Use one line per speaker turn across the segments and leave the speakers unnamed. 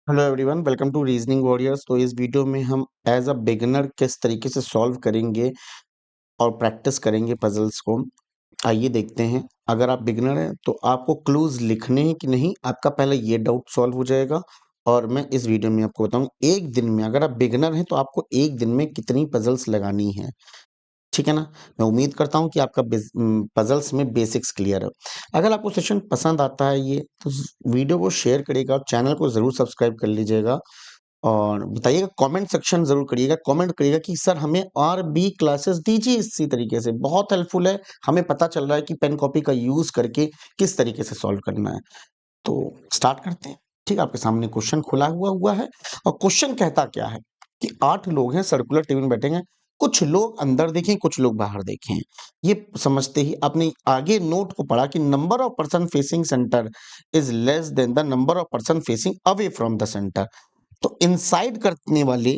Hello everyone, welcome to reasoning warriors. तो इस video में हम एज अ बिगिनर किस तरीके से सॉल्व करेंगे और प्रैक्टिस करेंगे पजल्स को। आइए देखते हैं। अगर आप बिगिनर हैं तो आपको क्लूज लिखने हैं कि नहीं, आपका पहले ये डाउट सॉल्व हो जाएगा। और मैं इस वीडियो में आपको बताऊं एक दिन में, अगर आप बिगिनर हैं तो आपको एक दिन में कितनी पजल्स लगानी है। ठीक है ना। मैं उम्मीद करता हूँ कि आपका पजल्स में बेसिक्स क्लियर है। अगर आपको सेशन पसंद आता है ये तो वीडियो को शेयर करिएगा और चैनल को जरूर सब्सक्राइब कर लीजिएगा। और बताइएगा, कमेंट सेक्शन जरूर करिएगा, कमेंट करिएगा कि सर हमें और भी क्लासेस दीजिए इसी तरीके से। बहुत हेल्पफुल है, हमें पता चल रहा है कि पेन कॉपी का यूज करके किस तरीके से सॉल्व करना है। तो स्टार्ट करते हैं। ठीक है, आपके सामने क्वेश्चन खुला हुआ है और क्वेश्चन कहता क्या है कि 8 लोग हैं, सर्कुलर टेबल में बैठे हैं। कुछ लोग अंदर देखें, कुछ लोग बाहर देखें। ये समझते ही आपने आगे नोट को पढ़ा कि number of person facing centre is less than the number of person facing away from the centre. तो इनसाइड करने वाले,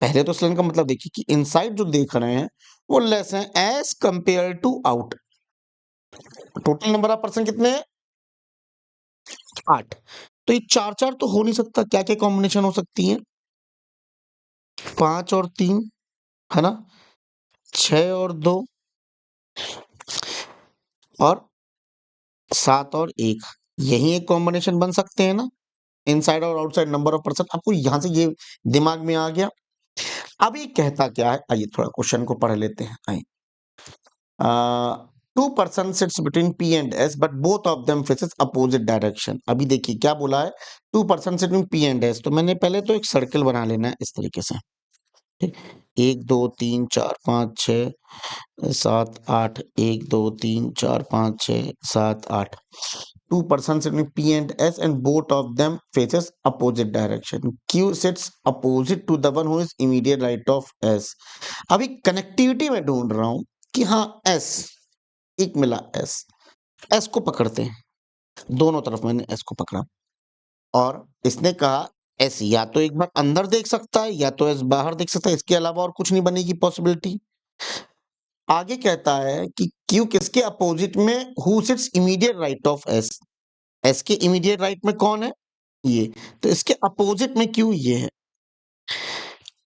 पहले तो स्लैन का मतलब देखिए कि इनसाइड जो देख रहे हैं वो लेस हैं as compare to out. Total number of person कितने हैं? 8। तो ये 4-4 तो हो नहीं सकता। क्या क्या कॉम्बिनेशन हो सकती है? 5 और 3, है ना, 6 और 2 और 7 और 1। यही एक कॉम्बिनेशन बन सकते हैं ना, इनसाइड और आउटसाइड नंबर ऑफ पर्सन। आपको यहां से ये दिमाग में आ गया। अब ये कहता क्या है, आइए थोड़ा क्वेश्चन को पढ़ लेते हैं। आइए, two person sits between P and S but both of them faces opposite direction. अभी देखिए क्या बोला है, two person sit between P and S. तो मैंने पहले तो एक सर्कल बना लेना है इस तरीके से। ठीक, 1 2 3 4 5 6 7 8, 1 2 3 4 5 6 7 8। Two person sit between P and S and both of them faces opposite direction. Q sits opposite to the one who is immediate right of S. अभी कनेक्टिविटी में ढूंढ रहा हूं कि हाँ एस, एक मिला एस। एस को पकड़ते हैं, दोनों तरफ मैंने एस को पकड़ा और इसने कहा एस या तो एक बार अंदर देख सकता है या तो एस बाहर देख सकता है, इसके अलावा और कुछ नहीं बनेगी पॉसिबिलिटी। आगे कहता है कि क्यू किसके अपोजिट में, who sits immediate right of S. S के इमीडिएट राइट में कौन है? ये। तो इसके अपोजिट में क्यू ये है।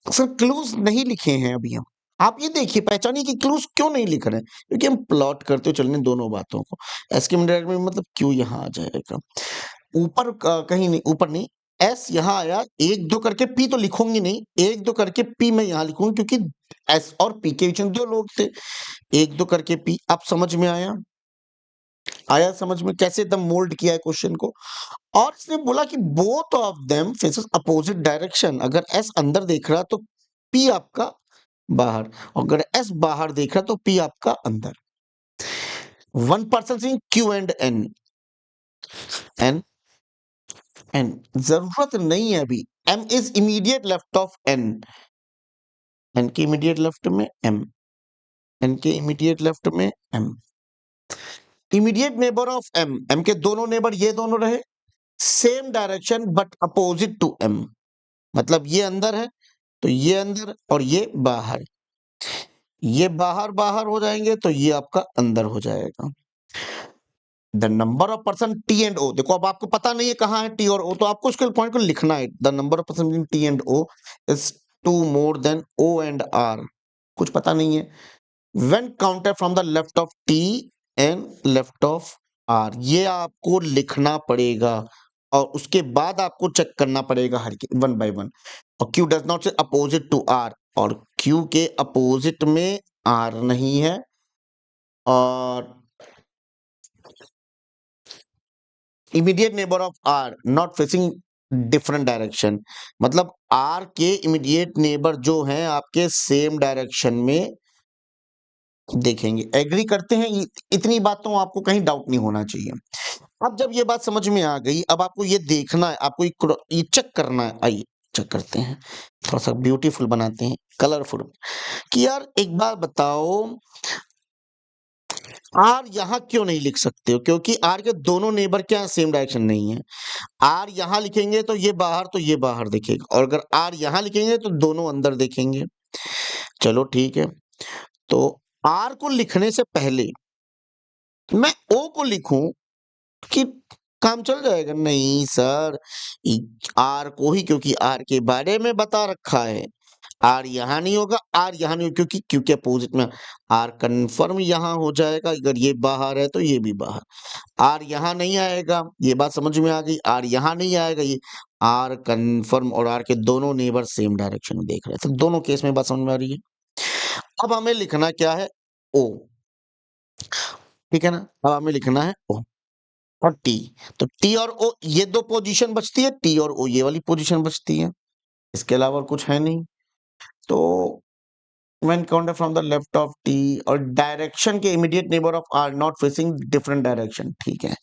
सर क्लूज नहीं लिखे हैं अभी हम। आप ये देखिए, पहचानिए कि क्लूज क्यों नहीं लिख रहे हैं, क्योंकि हम प्लॉट करते हुए चलने दोनों बातों को। एस के इमीडिएट में मतलब क्यू यहाँ आ जाएगा। ऊपर कहीं नहीं, ऊपर नहीं। एस यहाँ आया, 1 2 करके पी तो लिखूंगी नहीं, 1 2 करके पी मैं यहाँ लिखूंगी क्योंकि एस और पी के बीच में 2 लोग थे। 1 2 करके पी। अब समझ में आया? आया समझ में कैसे एकदम मोल्ड किया है क्वेश्चन को। और इसने बोला कि both of them faces opposite direction. अगर एस अंदर देख रहा तो पी आपका बाहर, और अगर एस बाहर देख रहा तो पी आपका अंदर। One person Q and N. N N जरूरत नहीं है अभी। M is immediate left of N. N के इमीडिएट लेफ्ट में एम, एन के इमीडिएट लेफ्ट में M. Immediate neighbour of M, M के दोनों नेबर ये दोनों रहे, same direction but opposite to M. मतलब ये अंदर है तो ये अंदर और ये बाहर। ये बाहर बाहर हो जाएंगे तो ये आपका अंदर हो जाएगा। The number of person T and O. देखो अब आपको पता नहीं है कहाँ है टी और ओ, तो आपको उसके पॉइंट को लिखना है। The number of person between T and O is 2 more than O and R. कुछ पता नहीं है। When counted from the left of T and left of R, ये आपको लिखना पड़ेगा और उसके बाद आपको चेक करना पड़ेगा हर वन बाय वन। और Q does not say opposite to R, और क्यू के अपोजिट में आर नहीं है। और immediate neighbour of R not facing different direction, मतलब आर के इमीडिएट नेबर जो हैं आपके सेम डायरेक्शन में देखेंगे। एग्री करते हैं? इतनी बात तो आपको कहीं डाउट नहीं होना चाहिए। अब जब ये बात समझ में आ गई, अब आपको ये देखना है, आपको ये चेक करना है। आइए चेक करते हैं, थोड़ा सा ब्यूटीफुल बनाते हैं, कलरफुल। कि यार एक बात बताओ, आर यहां क्यों नहीं लिख सकते हो? क्योंकि आर के दोनों नेबर क्या सेम डायरेक्शन नहीं है। आर यहां लिखेंगे तो ये बाहर दिखेगा, और अगर आर यहां लिखेंगे तो दोनों अंदर देखेंगे। चलो ठीक है, तो आर को लिखने से पहले मैं ओ को लिखूं कि काम चल जाएगा। नहीं सर, आर को ही, क्योंकि आर के बारे में बता रखा है। आर यहाँ नहीं होगा, आर यहाँ नहीं होगा, क्योंकि क्योंकि अपोजिट में आर कन्फर्म यहाँ हो जाएगा। अगर ये बाहर है तो ये भी बाहर। आर यहाँ नहीं आएगा, ये बात समझ में आ गई। आर यहाँ नहीं आएगा, ये आर कन्फर्म और आर के दोनों नेबर सेम डायरेक्शन में देख रहे हैं, तो दोनों केस में बात समझ में आ रही है। अब हमें लिखना क्या है? ओ। ठीक है ना? अब हमें लिखना है ओ और टी। तो टी और ओ ये दो पोजीशन बचती है, टी और ओ ये वाली पोजीशन बचती है। इसके अलावा और कुछ है नहीं। तो when counted from the left of T और डायरेक्शन के immediate neighbour of R not facing different direction. ठीक है,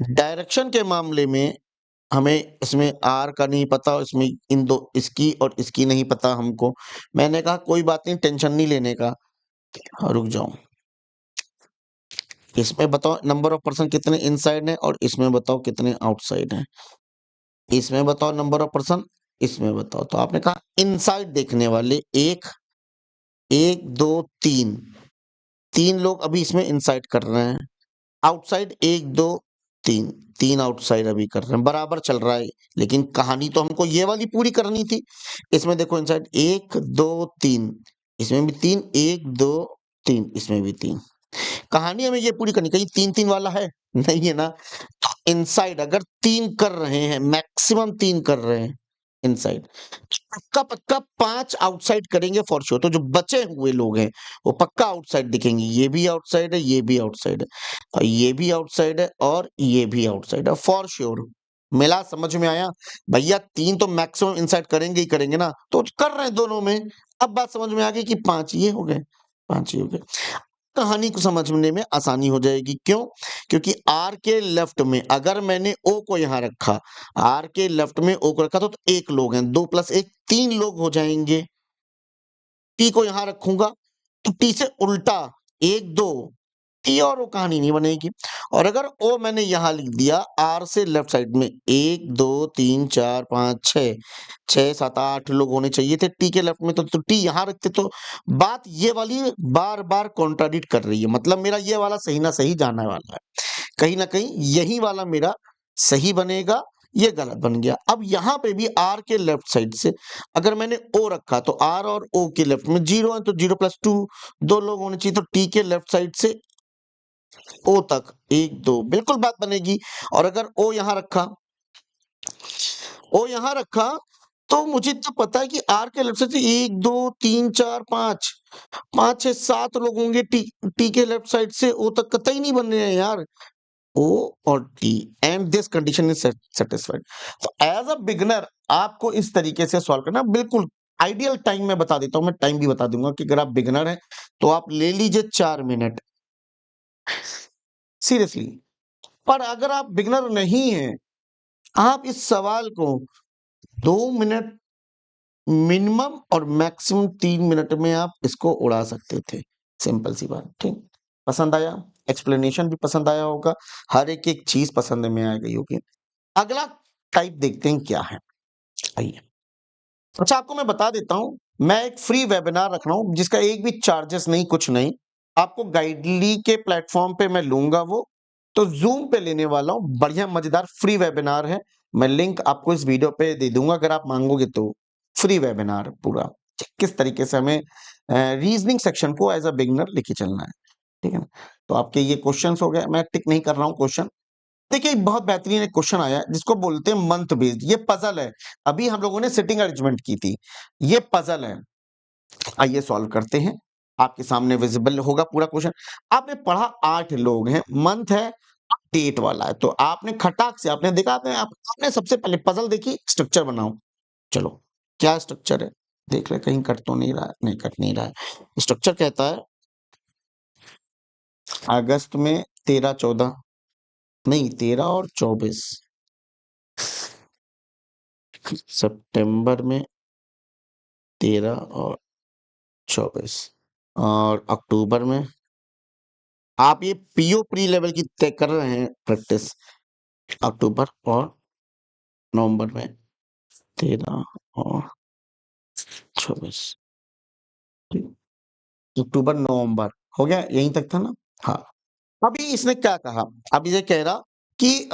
डायरेक्शन के मामले में हमें इसमें आर का नहीं पता, इसमें इन दो इसकी और इसकी नहीं पता हमको। मैंने कहा कोई बात नहीं, टेंशन नहीं लेने का। रुक जाओ, इसमें बताओ नंबर ऑफ पर्सन कितने इनसाइड है और इसमें बताओ कितने आउटसाइड हैं। इसमें बताओ नंबर ऑफ पर्सन, इसमें बताओ। तो आपने कहा इनसाइड देखने वाले एक, एक दो तीन, तीन लोग अभी इसमें इनसाइड कर रहे हैं। आउटसाइड एक दो तीन, तीन आउटसाइड अभी कर रहे हैं, बराबर चल रहा है। लेकिन कहानी तो हमको ये वाली पूरी करनी थी। इसमें देखो इनसाइड एक दो तीन, इसमें भी तीन, एक दो तीन, इसमें भी तीन। कहानी हमें ये पूरी करनी, कहीं तीन तीन वाला है नहीं है ना? तो इनसाइड अगर तीन कर रहे हैं, मैक्सिमम तीन कर रहे हैं इनसाइड, पक्का पक्का पांच आउटसाइड करेंगे फॉर श्योर। तो जो बचे हुए लोग हैं वो पक्का आउटसाइड दिखेंगे। ये भी आउटसाइड है, ये भी आउटसाइड है, और ये भी आउटसाइड है, और ये भी आउटसाइड है फॉर श्योर। मिला? समझ में आया? भैया तीन तो मैक्सिमम इनसाइड करेंगे ही करेंगे ना, तो कर रहे हैं दोनों में। अब बात समझ में आ गई कि पांच ये हो गए, पांच ये हो गए। कहानी को समझने में आसानी हो जाएगी। क्यों? क्योंकि आर के लेफ्ट में अगर मैंने ओ को यहां रखा, आर के लेफ्ट में ओ को रखा, तो एक लोग हैं, दो प्लस एक तीन लोग हो जाएंगे। टी को यहां रखूंगा तो टी से उल्टा एक दो, टी और वो कहानी नहीं बनेगी। और अगर ओ मैंने यहां लिख दिया आर से लेफ्ट साइड में, एक दो तीन चार पांच छह, छह सात आठ लोग होने चाहिए थे टी के लेफ्ट में, तो टी यहां रखते तो बात ये वाली बार बार कॉन्ट्राडिक्ट कर रही है। मतलब मेरा ये वाला सही ना सही जाने वाला है, कहीं ना कहीं यही वाला मेरा सही बनेगा, ये गलत बन गया। अब यहां पे भी आर के लेफ्ट साइड से अगर मैंने ओ रखा, तो आर और ओ के लेफ्ट में जीरो है, तो जीरो प्लस टू, दो लोग होने चाहिए। तो टी के लेफ्ट साइड से ओ तक एक दो, बिल्कुल बात बनेगी। और अगर ओ यहां रखा, ओ यहां रखा, तो मुझे तो पता है कि आर के लेफ्ट साइड से एक दो तीन चार पांच, पांच छह सात लोग होंगे। टी टी के लेफ्ट साइड से ओ तक कतई नहीं बन रहे हैं यार, ओ और T, and this condition is satisfied. तो एज अ बिगनर आपको इस तरीके से सॉल्व करना बिल्कुल आइडियल। टाइम मैं बता देता हूं, मैं टाइम भी बता दूंगा कि अगर आप बिगनर हैं तो आप ले लीजिए 4 मिनट, सीरियसली। पर अगर आप बिगनर नहीं हैं, आप इस सवाल को 2 मिनट मिनिमम और मैक्सिमम 3 मिनट में आप इसको उड़ा सकते थे। सिंपल सी बात। ठीक, पसंद आया? एक्सप्लेनेशन भी पसंद आया होगा, हर एक एक चीज पसंद में आ गई होगी। अगला टाइप देखते हैं क्या है, आइए। अच्छा, आपको मैं बता देता हूं, मैं एक फ्री वेबिनार रख रहा हूं जिसका एक भी चार्जेस नहीं, कुछ नहीं। आपको गाइडली के प्लेटफॉर्म पे मैं लूंगा वो, तो जूम पे लेने वाला हूं। बढ़िया मजेदार फ्री वेबिनार है, मैं लिंक आपको इस वीडियो पे दे दूंगा अगर आप मांगोगे तो। फ्री वेबिनार पूरा, किस तरीके से हमें रीजनिंग सेक्शन को एज अ बिगनर लेके चलना है। ठीक है ना? तो आपके ये क्वेश्चंस हो गए, मैं टिक नहीं कर रहा हूं क्वेश्चन। देखिए एक बहुत बेहतरीन एक क्वेश्चन आया है जिसको बोलते हैं मंथ बेस्ड। ये पजल है, अभी हम लोगों ने सिटिंग अरेंजमेंट की थी, ये पजल है। आइए सॉल्व करते हैं। आपके सामने विजिबल होगा पूरा क्वेश्चन। आपने पढ़ा 8 लोग हैं, मंथ है, डेट वाला है, तो आपने खटाक से आपने देखा, आपने सबसे पहले पजल देखी, स्ट्रक्चर बनाओ। चलो, क्या स्ट्रक्चर है देख ले, कहीं कट तो नहीं रहा है? नहीं, कट नहीं रहा है। स्ट्रक्चर कहता है अगस्त में 13 14, नहीं 13 और 24, सितंबर में 13 और 24, और अक्टूबर में, आप ये पीओ प्री लेवल की तय कर रहे हैं प्रैक्टिस, अक्टूबर और नवंबर में 13 और 24, अक्टूबर नवंबर हो गया, यहीं तक था ना? हाँ। अभी इसने क्या कहा, अब ये कह रहा कि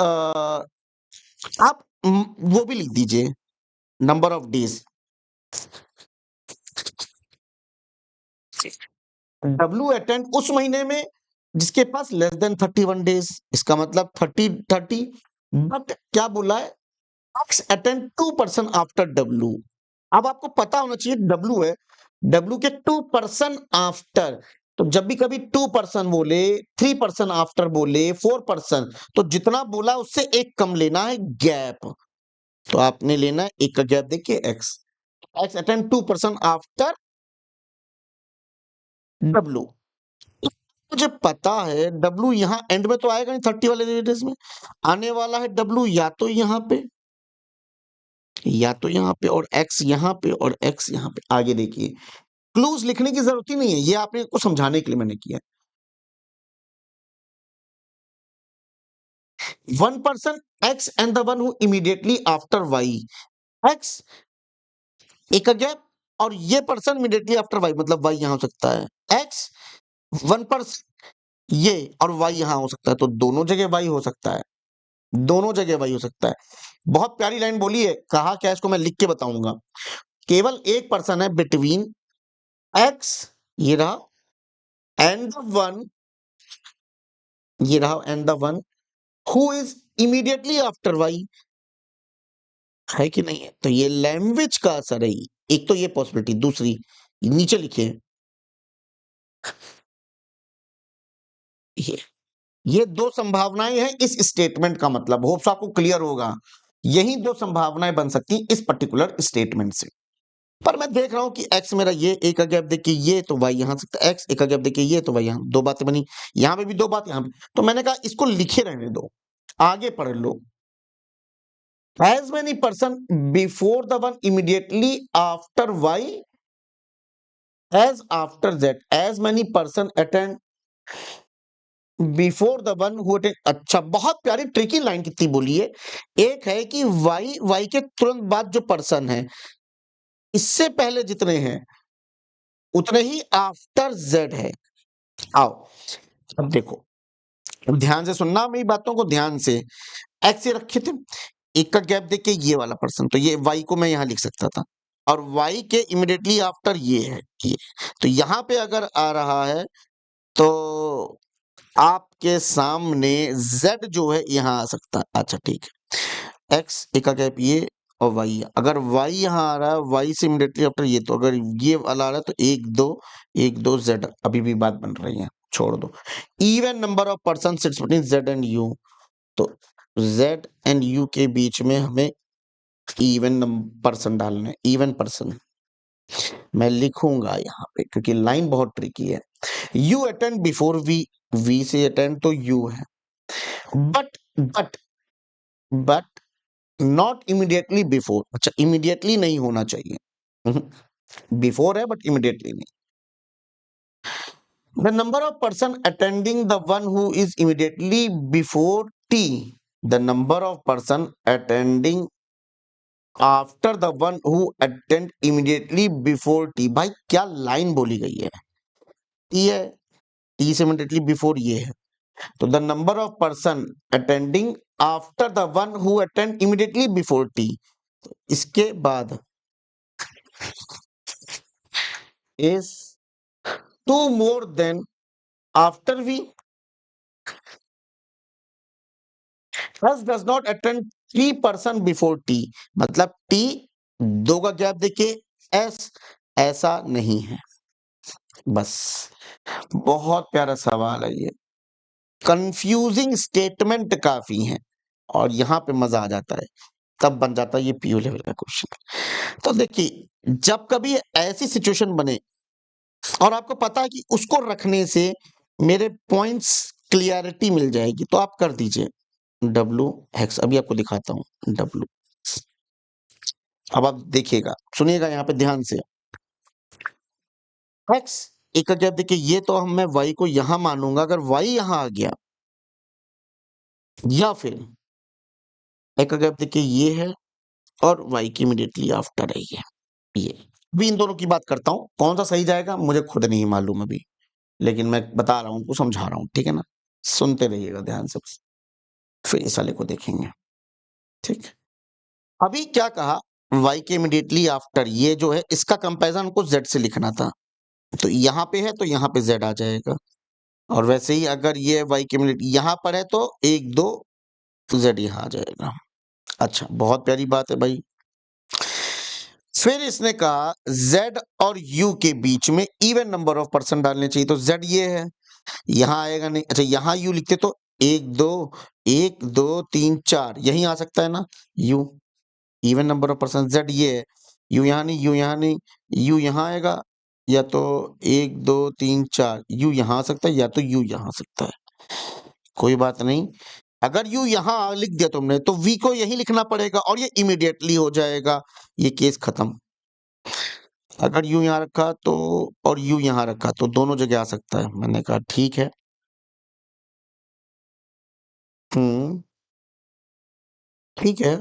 आप वो भी लिख दीजिए, number of days. W attend उस महीने में जिसके पास लेस देन 31 डेज, इसका मतलब 30 बट क्या बोला है, एक्स अटेंड 2% आफ्टर डब्ल्यू। अब आपको पता होना चाहिए डब्ल्यू है, डब्ल्यू के 2% आफ्टर, तो जब भी कभी 2% बोले, 3% आफ्टर बोले, 4%, तो जितना बोला उससे एक कम लेना है गैप। तो आपने लेना है एक का गैप, देखिए x, x attend 2% after W. मुझे पता है डब्ल्यू यहां एंड में तो आएगा नहीं, 30 वाले डेज में आने वाला है डब्ल्यू, या तो यहां पे, या तो यहां पे, और एक्स यहां पे, और एक्स यहां पे। आगे देखिए, क्लूज लिखने की जरूरत ही नहीं है, ये आपने को समझाने के लिए मैंने किया। 1% X and the one who immediately after Y, X एक का गैप, और ये पर्सन इमीडिएटली आफ्टर वाई, मतलब वाई यहां हो सकता है, एक्स 1% ये, और वाई यहां हो सकता है, तो दोनों जगह वाई हो सकता है, दोनों जगह वाई हो सकता है। बहुत प्यारी लाइन बोली है, कहा क्या, इसको मैं लिख के बताऊंगा। केवल एक पर्सन है बिटवीन एक्स, ये रहा, एंड द वन, ये रहा, and the one who is immediately after Y, है कि नहीं है? तो ये लैंग्वेज का असर है। एक तो ये पॉसिबिलिटी, दूसरी नीचे लिखिए, ये ये दो संभावनाएं हैं इस स्टेटमेंट का, मतलब होप्स आपको क्लियर होगा। यही दो संभावनाएं बन सकती इस पर्टिकुलर स्टेटमेंट से। पर मैं देख रहा हूं कि एक्स मेरा ये एक का गैप देखिए, ये तो वाई यहां सकता है, एक्स एक का गैप देखिए, ये तो वाई यहां, दो बातें बनी, यहां पे भी दो बात, यहां पे, तो मैंने कहा इसको लिखे रहने दो, आगे पढ़ लो। As many person before the one immediately after Y as after Z, as many person attend before the one who attend. अच्छा, बहुत प्यारी ट्रिकी लाइन कितनी बोली है। एक है कि वाई, वाई के तुरंत बाद जो पर्सन है, इससे पहले जितने हैं उतने ही आफ्टर जेड है। आओ अब देखो, ध्यान से सुनना मेरी बातों को, ध्यान से। एक्स ये रखे थे, एक का गैप देके ये वाला पर्सन, तो ये वाई को मैं यहां लिख सकता था, और वाई के इमीडिएटली आफ्टर ये है, ये, तो यहां पे अगर आ रहा है तो आपके सामने z जो है यहां आ सकता है। अच्छा ठीक है, x एक का गैप ये, और y, अगर y यहां आ रहा है, y से इमीडिएटली आफ्टर ये, तो अगर ये वाला आ रहा है तो एक दो z, अभी भी बात बन रही है, छोड़ दो। Even number of person sits between z and u, तो z एंड u के बीच में हमें इवन पर्सन डालने, इवन पर्सन मैं लिखूंगा यहाँ पे, क्योंकि लाइन बहुत ट्रिकी है। U attend before V, V से अटेंड तो यू है, but but but not immediately before. अच्छा, इमीडिएटली नहीं होना चाहिए, बिफोर है बट इमीडिएटली नहीं। The number of person attending the one who is immediately before T, the number of person attending after the one who attend immediately before T. भाई क्या line बोली गई है, टी है, टी से immediately before ये है, तो the number of person attending after the one who attend immediately before T, इसके बाद is two more than after V, S does not attend 3% before T, मतलब टी दो का गैप देखिए, एस ऐसा नहीं है। बस, बहुत प्यारा सवाल है ये, कंफ्यूजिंग स्टेटमेंट काफी है, और यहां पे मजा आ जाता है, तब बन जाता है ये पीओ लेवल का क्वेश्चन। तो देखिए, जब कभी ऐसी सिचुएशन बने और आपको पता है कि उसको रखने से मेरे पॉइंट्स क्लियरिटी मिल जाएगी, तो आप कर दीजिए डब्लू एक्स। अभी आपको दिखाता हूं डब्लू, अब आप देखिएगा, सुनिएगा यहाँ पे ध्यान से। एक्स एक का गैप देखिए, ये तो हम मैं वाई को यहां मानूंगा, अगर वाई यहां आ गया, या फिर एक का गैप देखिए ये है, और वाई की इमीडिएटली आफ्टर है ये। अभी इन दोनों की बात करता हूं, कौन सा सही जाएगा मुझे खुद नहीं मालूम अभी, लेकिन मैं बता रहा हूं, उनको समझा रहा हूं, ठीक है ना? सुनते रहिएगा ध्यान से। फिर इस वाले को देखेंगे। ठीक, अभी क्या कहा, y के इमीडिएटली आफ्टर, ये जो है इसका कंपैरिजन हमको z से लिखना था, तो यहाँ पे है तो यहाँ पे z आ जाएगा, और वैसे ही अगर ये y के इमीडिएट यहाँ पर है तो 1 2 z यहाँ आ जाएगा। अच्छा, बहुत प्यारी बात है भाई। फिर इसने कहा z और u के बीच में इवन नंबर ऑफ पर्सन डालने चाहिए, तो z ये है, यहाँ आएगा नहीं। अच्छा, यहाँ u लिखते तो 1 2 3 4 यहीं आ सकता है ना u, even number of person. z ये है, u यहाँ नहीं, u यहाँ नहीं, u यहाँ आएगा, या तो 1 2 3 4 u यहाँ आ सकता है, या तो u यहाँ आ सकता है। कोई बात नहीं, अगर u यहाँ लिख दिया तुमने तो v को यही लिखना पड़ेगा और ये इमीडिएटली हो जाएगा, ये केस खत्म। अगर u यहाँ रखा तो और u यहाँ रखा तो दोनों जगह आ सकता है। मैंने कहा ठीक है। ठीक है,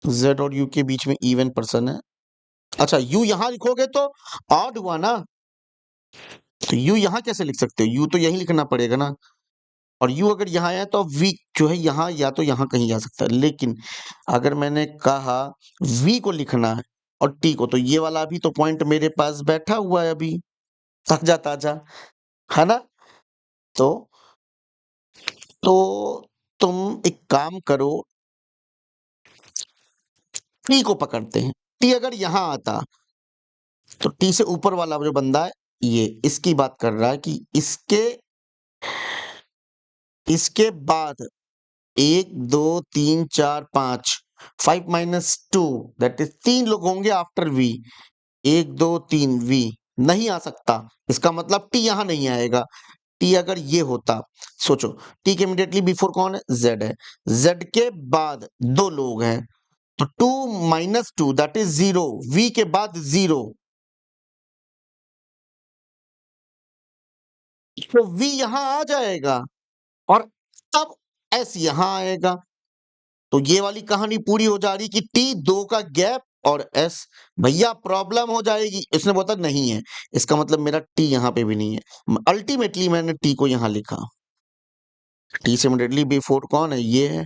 z और u के बीच में इवन पर्सन है। अच्छा, u यहाँ लिखोगे तो ऑड हुआ ना, तो u यहाँ कैसे लिख सकते हो, u तो यही लिखना पड़ेगा ना, और u अगर यहाँ आया तो v जो है यहाँ या तो यहाँ कहीं जा सकता है। लेकिन अगर मैंने कहा v को लिखना है और t को, तो ये वाला अभी तो पॉइंट मेरे पास बैठा हुआ है अभी ताजा ताजा, है ना। तो तो तुम एक काम करो, t को पकड़ते हैं। t अगर यहाँ आता तो t से ऊपर वाला जो बंदा है ये, इसकी बात कर रहा है कि इसके बाद 1 2 3 4 5 5 माइनस 2 दैट इज 3 लोग होंगे आफ्टर v, 1 2 3 v नहीं आ सकता, इसका मतलब t यहाँ नहीं आएगा। t अगर ये होता, सोचो t के इमीडिएटली बिफोर कौन है, z है, z के बाद 2 लोग हैं, तो 2 माइनस 2 दैट इज 0, v के बाद 0, तो v यहाँ आ जाएगा और तब s यहाँ आएगा। तो ये वाली कहानी पूरी हो जा रही कि टी 2 का गैप और एस, भैया प्रॉब्लम हो जाएगी। इसने बोला नहीं है, इसका मतलब मेरा टी यहाँ पे भी नहीं है। अल्टीमेटली मैंने टी को यहाँ लिखा, टी से इमीडिएटली बिफोर कौन है, ये है।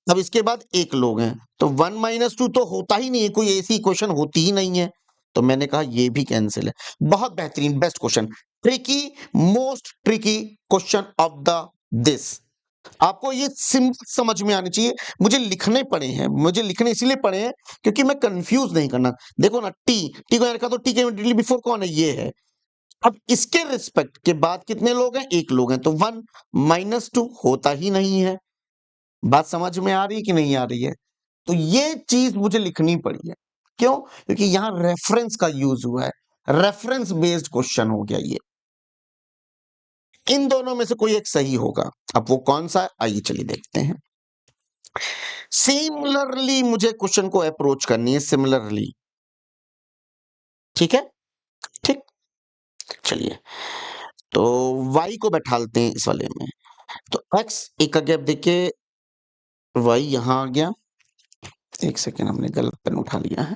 अब इसके बाद एक लोग हैं, तो 1 माइनस 2 तो होता ही नहीं है, कोई ऐसी इक्वेशन होती ही नहीं है, तो मैंने कहा ये भी कैंसिल है। बहुत बेहतरीन, best question, tricky, most tricky question of the this. आपको ये सिंपल समझ में आनी चाहिए। मुझे लिखने पड़े हैं, मुझे लिखने इसलिए पड़े हैं क्योंकि मैं कंफ्यूज नहीं करना। देखो ना, टी को रखा तो टी के इमीडिएटली बिफोर कौन है, ये है। अब इसके रिस्पेक्ट के बाद कितने लोग हैं, एक लोग हैं, तो 1 माइनस 2 होता ही नहीं है। बात समझ में आ रही है कि नहीं आ रही है। तो ये चीज मुझे लिखनी पड़ी है, क्यों, क्योंकि यहां रेफरेंस का यूज हुआ है, रेफरेंस बेस्ड क्वेश्चन हो गया ये। इन दोनों में से कोई एक सही होगा, अब वो कौन सा है आइए चलिए देखते हैं। सिमिलरली मुझे क्वेश्चन को अप्रोच करनी है, सिमिलरली, ठीक है, ठीक, चलिए तो y को बैठालते हैं इस वाले में, तो x एक का गैप देखिए, y यहां आ गया, एक सेकेंड हमने गलत पेन उठा लिया है,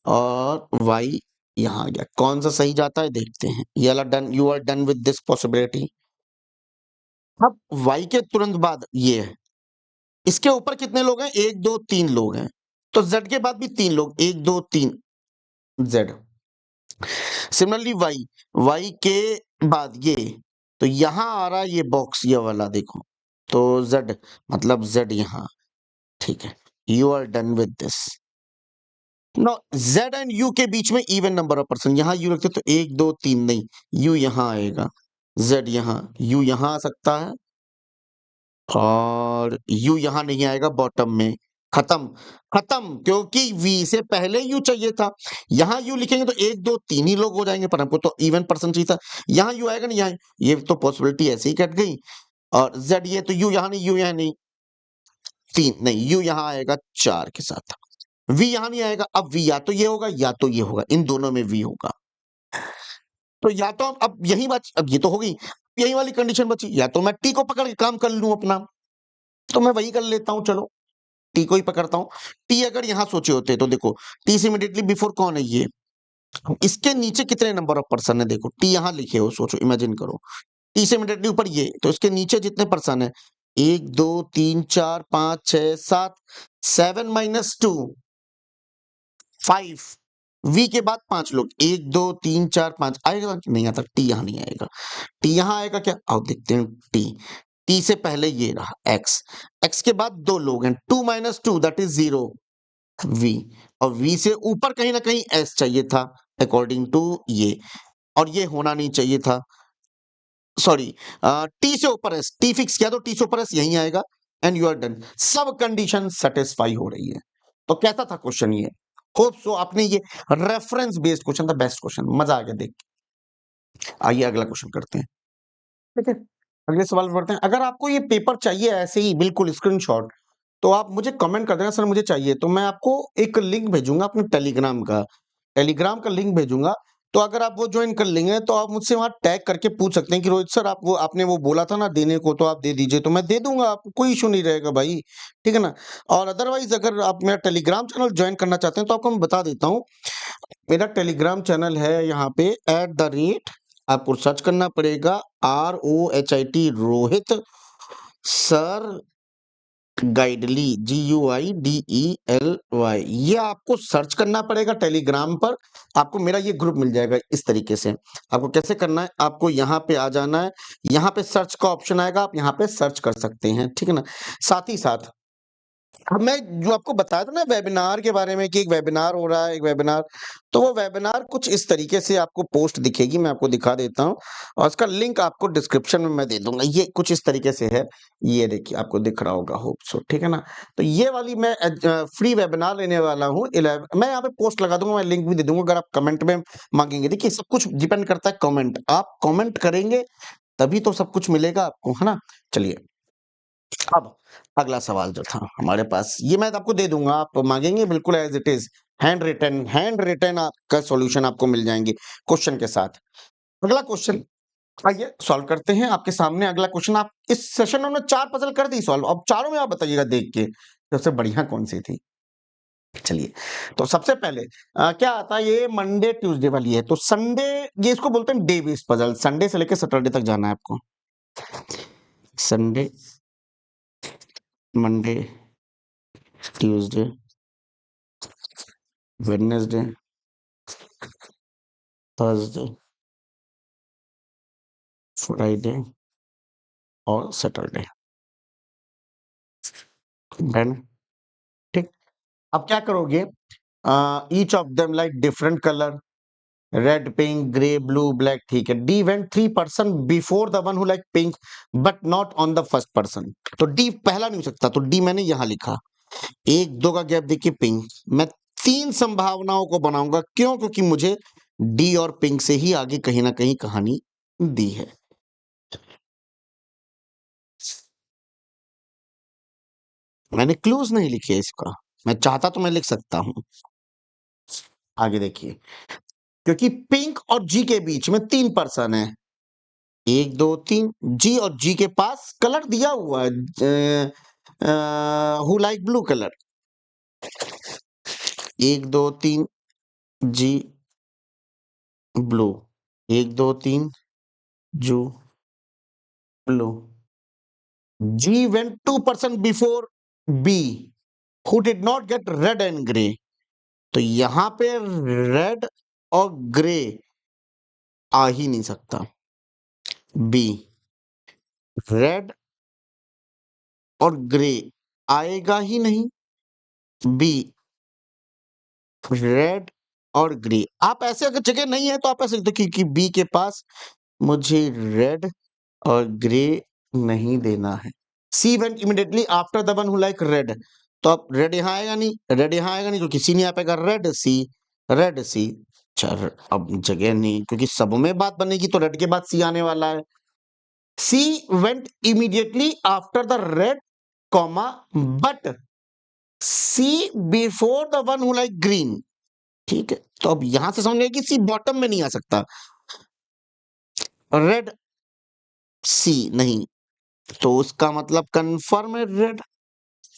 और y यहां आ गया, कौन सा सही जाता है देखते हैं। ये वाला done, you are done with this possibility. अब y के तुरंत बाद ये है, इसके ऊपर कितने लोग हैं, 1 2 3 लोग हैं, तो z के बाद भी 3 लोग, 1 2 3 z। सिमिलरली y के बाद ये, तो यहां आ रहा है ये बॉक्स, ये वाला देखो, तो z मतलब z यहां, ठीक है, you are done with this. No, z and u के बीच में इवन नंबर ऑफ पर्सन, यहां u रखते तो 1 2 3 नहीं, u यहां आएगा, z यहां, u यहां आ सकता है, और u यहां नहीं आएगा बॉटम में, खत्म, खत्म, क्योंकि v से पहले u चाहिए था। यहां u लिखेंगे तो 1 2 3 ही लोग हो जाएंगे, पर हमको तो इवन पर्सन चाहिए था। यहां u आएगा नहीं, यहाँ ये तो पॉसिबिलिटी ऐसे ही कट गई, और z ये तो u यहां नहीं, u यहां नहीं, 3 नहीं, u यहां आएगा 4 के साथ, v यहां नहीं आएगा। अब v या तो ये होगा या तो ये होगा, इन दोनों में v होगा। तो या तो अब यही बात, अब ये तो हो गई, यही वाली कंडीशन बची, या तो मैं t को पकड़ के काम कर लूं अपना, तो मैं वही कर लेता हूं, चलो टी को ही पकड़ता हूं। टी अगर यहां सोचे होते तो देखो, टी से इमीडिएटली बिफोर कौन है, ये, इसके नीचे कितने नंबर ऑफ पर्सन है, देखो टी यहां लिखे हो, सोचो, इमेजिन करो, टी से इमीडिएटली ऊपर ये, तो इसके नीचे जितने पर्सन है 1 2 3 4 5 6 7 7 - 2 5 वी के बाद 5 लोग 1 2 3 4 5 आएगा नहीं आता, टी यहाँ नहीं आएगा। टी यहाँ आएगा क्या? आओ देखते हैं टी। टी से पहले ये रहा एक्स, एक्स के बाद 2 लोग हैं, 2 - 2 दैट इज 0 वी, और वी से ऊपर कहीं ना कहीं एस चाहिए था अकॉर्डिंग टू ये, और ये होना नहीं चाहिए था, सॉरी, टी से ऊपर एस, टी फिक्स किया तो टी से ऊपर एस यहीं आएगा एंड यू आर डन। सब कंडीशन सेटिस्फाई हो रही है। तो कैसा था क्वेश्चन ये? होप सो आपने ये रेफरेंस बेस्ड क्वेश्चन था, बेस्ट क्वेश्चन, मजा आ गया देख के। आइए अगला क्वेश्चन करते हैं। ठीक है, अगले सवाल पर बढ़ते हैं। अगर आपको ये पेपर चाहिए ऐसे ही बिल्कुल स्क्रीनशॉट, तो आप मुझे कमेंट कर देना सर मुझे चाहिए, तो मैं आपको एक लिंक भेजूंगा अपने टेलीग्राम का, टेलीग्राम का लिंक भेजूंगा। तो अगर आप वो ज्वाइन कर लेंगे तो आप मुझसे वहां टैग करके पूछ सकते हैं कि रोहित सर आप वो आपने वो बोला था ना देने को, तो आप दे दीजिए, तो मैं दे दूंगा आपको, कोई इशू नहीं रहेगा भाई। ठीक है ना? और अदरवाइज अगर आप मेरा टेलीग्राम चैनल ज्वाइन करना चाहते हैं तो आपको मैं बता देता हूँ, मेरा टेलीग्राम चैनल है यहाँ पे आपको सर्च करना पड़ेगा ROHIT रोहित सर गाइडली GUIDELY, ये आपको सर्च करना पड़ेगा टेलीग्राम पर। आपको मेरा ये ग्रुप मिल जाएगा इस तरीके से। आपको कैसे करना है, आपको यहाँ पे आ जाना है, यहाँ पे सर्च का ऑप्शन आएगा, आप यहाँ पे सर्च कर सकते हैं। ठीक है ना? साथ ही साथ अब मैं जो आपको बताया था ना वेबिनार के बारे में कि एक वेबिनार हो रहा है, एक वेबिनार, तो वो वेबिनार कुछ इस तरीके से आपको पोस्ट दिखेगी, मैं आपको दिखा देता हूँ, और उसका लिंक आपको डिस्क्रिप्शन में मैं दे दूंगा। ये कुछ इस तरीके से है, ये देखिए आपको दिख रहा होगा, होप सो। ठीक है ना? तो ये वाली मैं फ्री वेबिनार लेने वाला हूँ, मैं यहाँ पे पोस्ट लगा दूंगा, मैं लिंक भी दे दूंगा अगर आप कमेंट में मांगेंगे। देखिए सब कुछ डिपेंड करता है कमेंट, आप कमेंट करेंगे तभी तो सब कुछ मिलेगा आपको, है ना? चलिए अब अगला सवाल जो था हमारे पास, ये मैं आपको दे दूंगा, आप मांगेंगे बिल्कुल as it is, handwritten आपका सॉल्यूशन आपको मिल जाएंगे क्वेश्चन के साथ। अगला क्वेश्चन आइए सॉल्व करते हैं आपके सामने। अगला क्वेश्चन, आप इस सेशन में हमने 4 पजल कर दी सॉल्व, अब चारों में आप बताइएगा देख के सबसे बढ़िया कौन सी थी। चलिए, तो सबसे पहले क्या आता है, ये मंडे ट्यूसडे वाली है, तो संडे, ये इसको बोलते हैं डे बेस्ड पजल, संडे से लेकर सैटरडे तक जाना है आपको। Sunday, Monday, Tuesday, Wednesday, Thursday, Friday और सैटरडे। डन। ठीक। अब क्या करोगे, each of them like different colour, red, pink, grey, blue, black. ठीक है, D went 3 person before the one who like pink but not on the first person. तो D पहला नहीं हो सकता, तो डी मैंने यहां लिखा। 1 2 का गैप देखिए, पिंक, मैं 3 संभावनाओं को बनाऊंगा, क्यों? क्योंकि मुझे डी और पिंक से ही आगे कहीं ना कहीं कहानी दी है। मैंने क्लूज नहीं लिखे इसका, मैं चाहता तो मैं लिख सकता हूं। आगे देखिए, क्योंकि पिंक और जी के बीच में 3 पर्सन है, 1 2 3, जी और जी के पास कलर दिया हुआ है, who like blue colour. 1 2 3, G blue, 1 2 3, जू blue. G went 2 person before B who did not get red and grey, तो यहां पे रेड और ग्रे आ ही नहीं सकता। बी, रेड और ग्रे आएगा ही नहीं। बी, रेड और ग्रे, आप ऐसे अगर जगह नहीं है तो आप ऐसे देखिए कि बी के पास मुझे रेड और ग्रे नहीं देना है। C went immediately after the one who like red, तो अब रेड यहां आएगा नहीं, रेड यहां आएगा नहीं, क्योंकि सी नहीं आ पाएगा, रेड सी, रेड सी। चल अब जगह नहीं, क्योंकि सब में बात बनेगी तो रेड के बाद सी आने वाला है। C went immediately after the red comma but C before the one who like green. ठीक है, तो अब यहां से समझ में कि सी बॉटम में नहीं आ सकता, रेड सी नहीं, तो उसका मतलब कंफर्म है red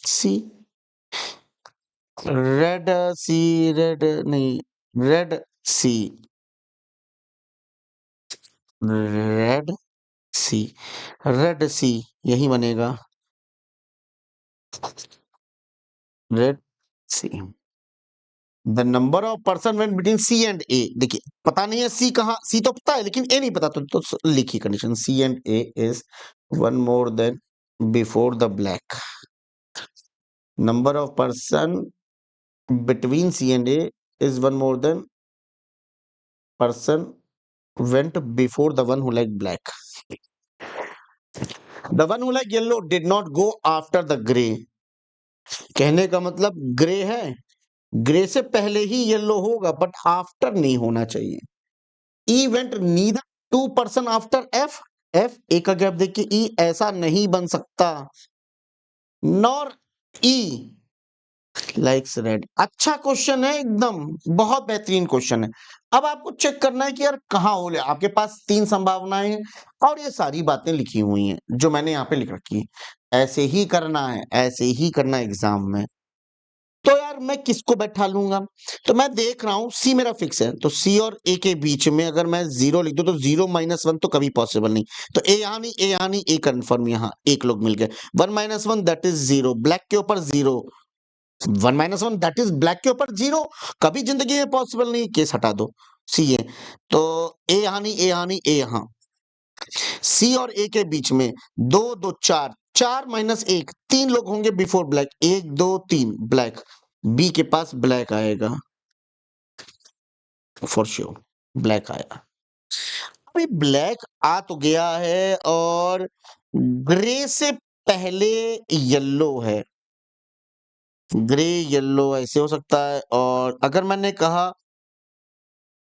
C, red C, red नहीं, red C, red C, red C यही बनेगा। Red C. The number of person when between C and A. देखिए पता नहीं है सी कहाँ, सी तो पता है लेकिन ए नहीं पता, तो लिखिए condition C and A is one more than before the black. Number of person between C and A is one more than person went before the one who liked black. The one who liked yellow did not go after the gray. कहने का मतलब grey है, grey से पहले ही yellow होगा but after नहीं होना चाहिए। E went neither two person after F. F A का गैप देखिए, ई ऐसा नहीं बन सकता। Nor E likes red. अच्छा क्वेश्चन है एकदम, बहुत बेहतरीन क्वेश्चन है। अब आपको चेक करना है कि यार कहाँ हो, आपके पास 3 संभावनाएं हैं और ये सारी बातें लिखी हुई हैं जो मैंने यहाँ पे लिख रखी है। ऐसे ही करना है, ऐसे ही करना है एग्जाम में। तो यार मैं किसको बैठा लूंगा, तो मैं देख रहा हूं सी मेरा फिक्स है, तो सी और ए के बीच में अगर मैं 0 लिख दूं तो 0 - 1 तो कभी पॉसिबल नहीं। तो ए यहाँ नहीं, ए यहाँ नहीं, ए कन्फर्म, यहाँ एक लोग मिल गए। 1 - 1 दैट इज 0, ब्लैक के ऊपर 0, 1 - 1 दैट इज ब्लैक के ऊपर 0, कभी जिंदगी में पॉसिबल नहीं। केस हटा दो, सी है तो ए यहाँ नहीं, ए यहाँ नहीं, ए यहाँ। सी और ए के बीच में 2 2 4, 4 - 1, 3 लोग होंगे बिफोर ब्लैक, 1 2 3 ब्लैक। बी के पास ब्लैक आएगा फॉर श्योर, ब्लैक आया। अभी ब्लैक आ तो गया है और ग्रे से पहले येलो है, ग्रे येलो ऐसे हो सकता है। और अगर मैंने कहा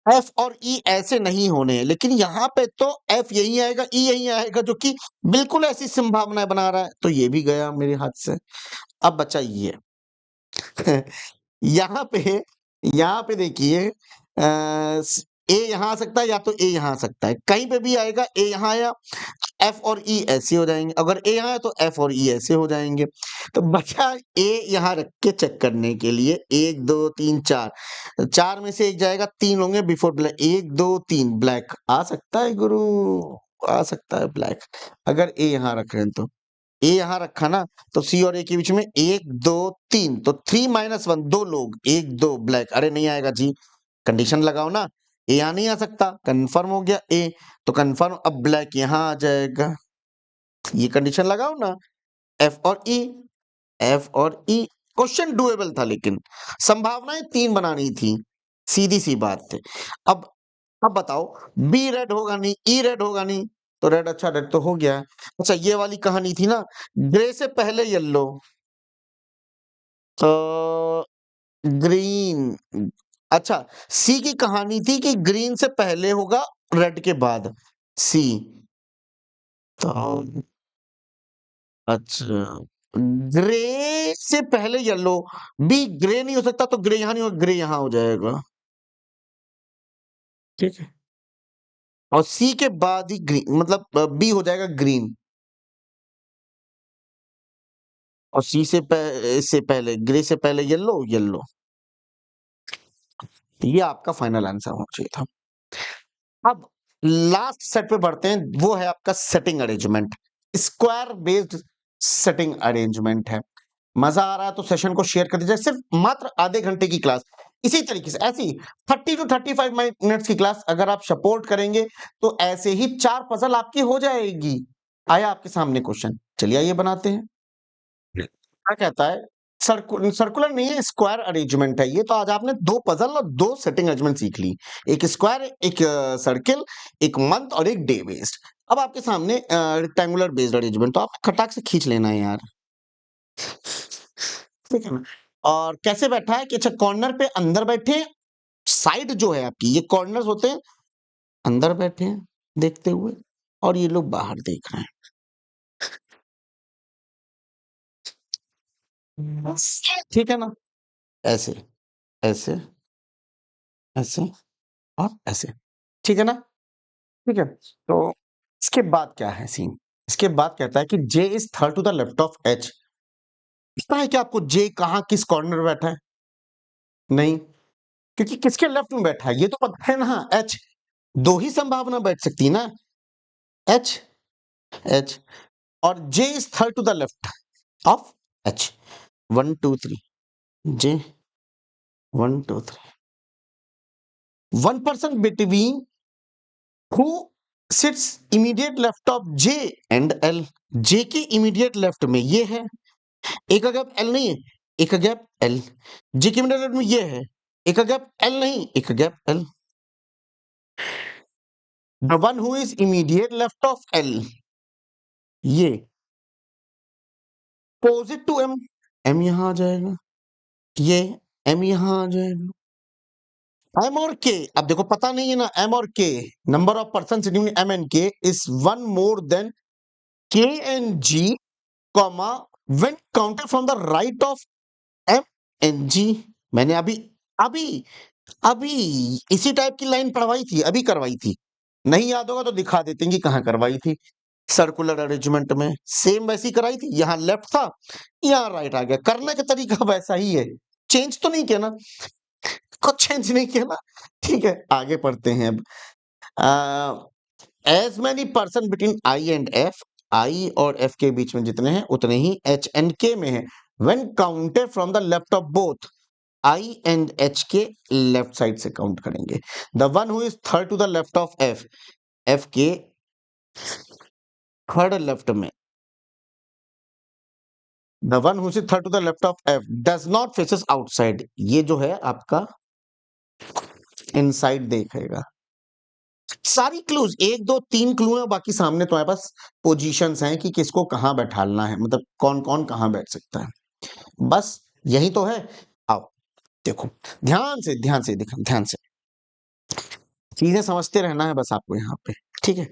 एफ और ई ऐसे नहीं होने हैं, लेकिन यहाँ पे तो एफ यही आएगा, ई यही आएगा, जो कि बिल्कुल ऐसी संभावनाएं बना रहा है, तो ये भी गया मेरे हाथ से। अब बचा ये यहाँ पे, यहाँ पे देखिए ए यहाँ आ सकता है या तो ए यहाँ आ सकता है, कहीं पे भी आएगा। ए यहाँ आया, एफ और ई ऐसे हो जाएंगे, अगर ए यहाँ आया तो एफ और ई ऐसे हो जाएंगे। तो बचा ए यहाँ रख के चेक करने के लिए, 1 2 3 4, 4 में से एक जाएगा, 3 होंगे बिफोर ब्लैक, 1 2 3 ब्लैक आ सकता है गुरु, आ सकता है ब्लैक, अगर ए यहाँ रख रहे हैं तो। ए यहाँ रखा ना, तो सी और ए के बीच में 1 2 3, तो 3 - 1 2 लोग, 1 2 ब्लैक। अरे नहीं आएगा जी, कंडीशन लगाओ ना, ए यहाँ नहीं आ सकता, कंफर्म हो गया ए, तो कंफर्म अब ब्लैक यहाँ आ जाएगा, ये कंडीशन लगाओ ना। एफ और ई, एफ और ई, क्वेश्चन डुएबल था लेकिन संभावनाएं 3 बनानी थी, सीधी सी बात थी। अब बताओ, बी रेड होगा नहीं, ई रेड होगा नहीं, तो रेड, अच्छा रेड तो हो गया है। अच्छा ये वाली कहानी थी ना, ग्रे से पहले येलो, तो ग्रीन। अच्छा सी की कहानी थी कि ग्रीन से पहले होगा रेड के बाद सी, तो अच्छा ग्रे से पहले येलो, बी ग्रे नहीं हो सकता, तो ग्रे यहां नहीं होगा, ग्रे यहां हो जाएगा, ठीक है। और सी के बाद ही ग्रीन, मतलब बी हो जाएगा ग्रीन, और सी से इससे पहले, ग्रे से पहले येलो, येलो। ये आपका फाइनल आंसर होना चाहिए था। अब लास्ट सेट पे बढ़ते हैं, वो है आपका setting arrangement, square based setting arrangement है। मजा आ रहा है तो सेशन को शेयर कर दीजिए, सिर्फ मात्र आधे घंटे की क्लास, इसी तरीके से ऐसी 30 to 35 मिनट्स की क्लास अगर आप सपोर्ट करेंगे तो ऐसे ही 4 पजल आपकी हो जाएगी। आया आपके सामने क्वेश्चन, चलिए आइए बनाते हैं। क्या कहता है, सर्कुलर नहीं है, स्क्वायर अरेंजमेंट है ये। तो आज आपने 2 पजल और 2 सेटिंग अरेंजमेंट सीख ली, एक स्क्वायर, एक सर्किल, एक मंथ और एक डे बेस्ड। अब आपके सामने रेक्टेंगुलर बेस्ड अरेंजमेंट, तो आप खटाक से खींच लेना है यार, ठीक है ना। और कैसे बैठा है कि अच्छा कॉर्नर पे अंदर बैठे, साइड जो है आपकी, ये कॉर्नर्स होते हैं, अंदर बैठे हैं देखते हुए, और ये लोग बाहर देख रहे हैं, ठीक है ना। ऐसे, ऐसे, ऐसे और ऐसे, ठीक है ना, ठीक है। तो इसके बाद क्या है सीन, इसके बाद कहता है कि J is third to the left of H. पता है कि आपको जे कहां किस कॉर्नर में बैठा है? नहीं, क्योंकि किसके लेफ्ट में बैठा है ये तो पता है ना, एच। दो ही संभावना बैठ सकती है ना, एच, एच, और J is third to the left of H 1 2 3 J 1 2 3 one person between who sits immediate left of J and L. J के immediate left में ये है, एक का गैप L नहीं है, एक का गैप L. J के immediate left में ये है, एक का गैप L नहीं, एक का gap L. The one who is immediate left of L, ये opposite to M, M यहां आ जाएगा, ये M यहां आ जाएगा. M और K, अब देखो पता नहीं है ना, M और K, number of persons sitting in M and K is one more than K and G, comma when counted from the right of M and G. मैंने अभी अभी अभी इसी टाइप की लाइन पढ़वाई थी, अभी करवाई थी. नहीं याद होगा तो दिखा देते हैं कि कहाँ करवाई थी. सर्कुलर अरेंजमेंट में सेम वैसी कराई थी. यहाँ लेफ्ट था, यहाँ राइट आ गया. करने का तरीका वैसा ही है, चेंज तो नहीं किया ना, कुछ चेंज नहीं किया ना. ठीक है, आगे पढ़ते हैं अब. As many person between I and F, I और एफ के बीच में जितने हैं उतने ही एच एंड के में है. When counted from the left of both, I and H के लेफ्ट साइड से काउंट करेंगे. The one who is third to the left of F, F के थर्ड लेफ्ट में, the one who is third to the left of F does not faces outside, ये जो है आपका inside देखेगा. सारी क्लूज 1 2 3 क्लू है, बाकी सामने तुम्हारे पास पोजीशंस हैं कि किसको कहां बैठालना है, मतलब कौन कौन कहां बैठ सकता है. बस यही तो है. आओ देखो, ध्यान से देखो, ध्यान से चीजें समझते रहना है बस आपको यहाँ पे. ठीक है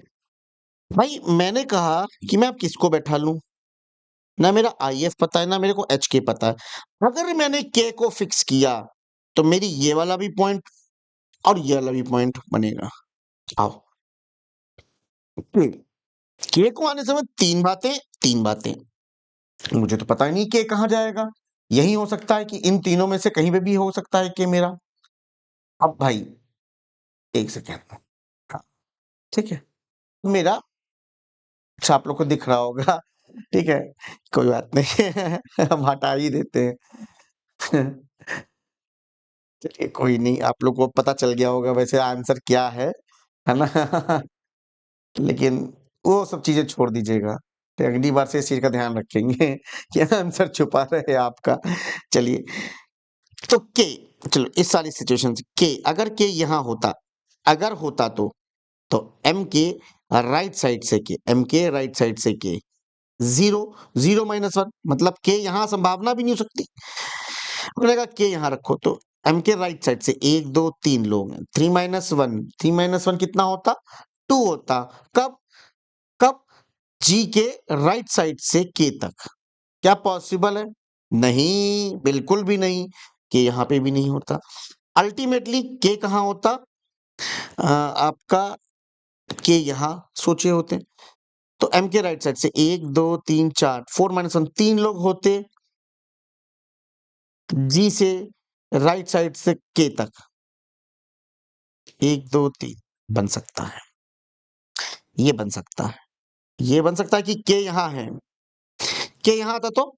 भाई, मैंने कहा कि मैं अब किसको बैठा लूं, ना मेरा आई एफ पता है ना मेरे को एच के पता है. अगर मैंने के को फिक्स किया तो मेरी ये वाला भी पॉइंट और ये वाला भी पॉइंट बनेगा. आओ, के को आने समय तीन बातें. मुझे तो पता ही नहीं के कहां जाएगा. यही हो सकता है कि इन तीनों में से कहीं पे भी हो सकता है कि मेरा. अब भाई एक सेकेंड, हाँ ठीक है, मेरा अच्छा आप लोग को दिख रहा होगा. ठीक है, कोई बात नहीं हम हटा ही देते हैं. चलिए कोई नहीं, आप लोग को पता चल गया होगा वैसे आंसर क्या है ना. लेकिन वो सब चीजें छोड़ दीजिएगा, तो अगली बार से इस चीज का ध्यान रखेंगे कि आंसर छुपा रहे आपका. चलिए, तो के, चलो इस सारी सिचुएशन से के, अगर के यहाँ होता, अगर होता तो एम के राइट साइड से के, एम के राइट साइड से के, 0 0 -1, मतलब के यहाँ संभावना भी नहीं हो सकती. मैंने कहा के यहाँ रखो तो एम के राइट साइड से 1 2 3 लोग हैं. 3 - 1 कितना होता, 2 होता. कब कब जी के राइट साइड से के तक. क्या पॉसिबल है? नहीं, बिल्कुल भी नहीं. के यहाँ पे भी नहीं होता. अल्टीमेटली के कहाँ होता, आपका के यहाँ सोचे होते. तो एम के राइट साइड से 1 2 3 4, 4 - 1 3 लोग होते. जी से राइट साइड से के तक 1 2 3 बन सकता है. ये बन सकता है, ये बन सकता है कि के यहाँ है. के यहाँ था तो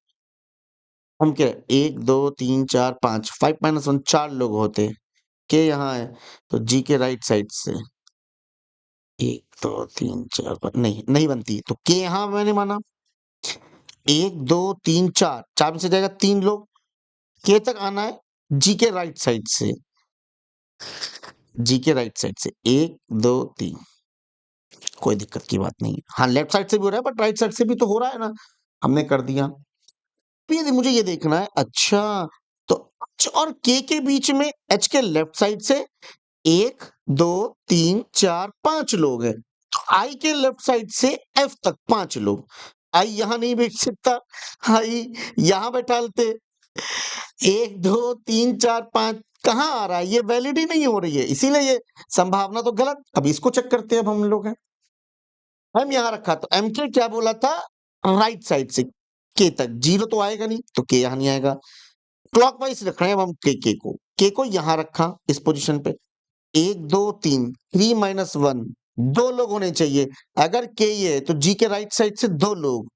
हम क्या 1 2 3 4 5, 5 - 1 4 लोग होते. के यहाँ है तो जी के राइट साइड से 1 2 3 4 5 नहीं नहीं बनती. तो के यहाँ मैंने माना 1 2 3 4, 4 में से जाएगा 3 लोग. के तक आना है जी के राइट साइड से, जी के राइट साइड से 1 2 3, कोई दिक्कत की बात नहीं. हाँ लेफ्ट साइड से भी हो रहा है बट राइट साइड से भी तो हो रहा है ना, हमने कर दिया. फिर मुझे ये देखना है, अच्छा तो एच और के बीच में एच के लेफ्ट साइड से 1 2 3 4 5 लोग हैं. तो आई के लेफ्ट साइड से एफ तक 5 लोग. आई यहां नहीं बैठ सकता, आई यहां बैठा लेते. 1 2 3 4 5 कहाँ आ रहा है, ये वैलिड ही नहीं हो रही है, इसीलिए ये संभावना तो गलत. अब इसको चेक करते हैं अब हम लोग हैं. एम यहां रखा तो एम के क्या बोला था, राइट साइड से के तक. 0 तो आएगा नहीं तो के यहां नहीं आएगा. क्लॉकवाइज रख रहे हैं अब हम के को यहां रखा इस पोजीशन पे. 1 2 3, 3 - 1, 2 लोग होने चाहिए. अगर के ये है तो जी के राइट साइड से 2 लोग,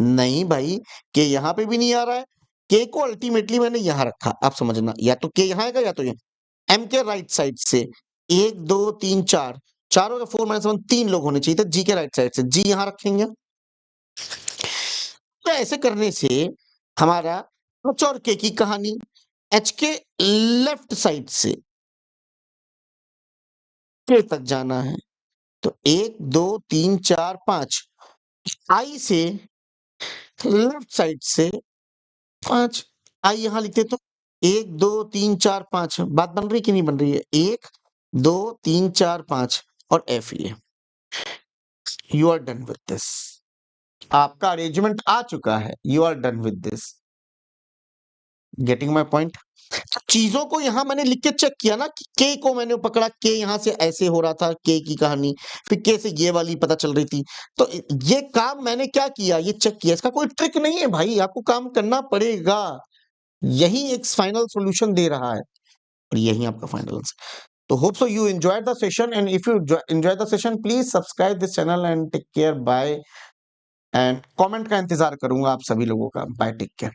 नहीं भाई, के यहाँ पे भी नहीं आ रहा है। के को अल्टीमेटली मैंने यहाँ रखा, आप समझना, या तो के यहाँ आएगा या तो यहाँ। एम के राइट साइड से 1 2 3 4, चारों का 4 - 1 3 लोग होने चाहिए थे। जी के राइट साइड से जी यहाँ रखेंगे। तो ऐसे करने से हमारा एच और के की कहानी, एच के लेफ्ट साइड से के तक जाना है। तो 1 2 3 4 5, आई से लेफ्ट साइड से 5, आई यहां लिखते तो 1 2 3 4 5। बात बन रही कि नहीं बन रही है? 1 2 3 4 5 और एफ ये। You are done with this. आपका अरेंजमेंट आ चुका है। You are done with this. Getting my point? चीजों को यहां मैंने लिख के चेक किया ना कि के को मैंने पकड़ा, के यहां से ऐसे हो रहा था, के की कहानी, फिर के से ये वाली पता चल रही थी। तो ये काम मैंने क्या किया, ये चेक किया। इसका कोई ट्रिक नहीं है भाई, आपको काम करना पड़ेगा। यही एक फाइनल सॉल्यूशन दे रहा है और यही आपका फाइनल आंसर। तो hope so you enjoyed the session, and if you enjoy the session please subscribe this channel and take care. Bye. And comment का इंतजार करूंगा आप सभी लोगों का। Bye, take care.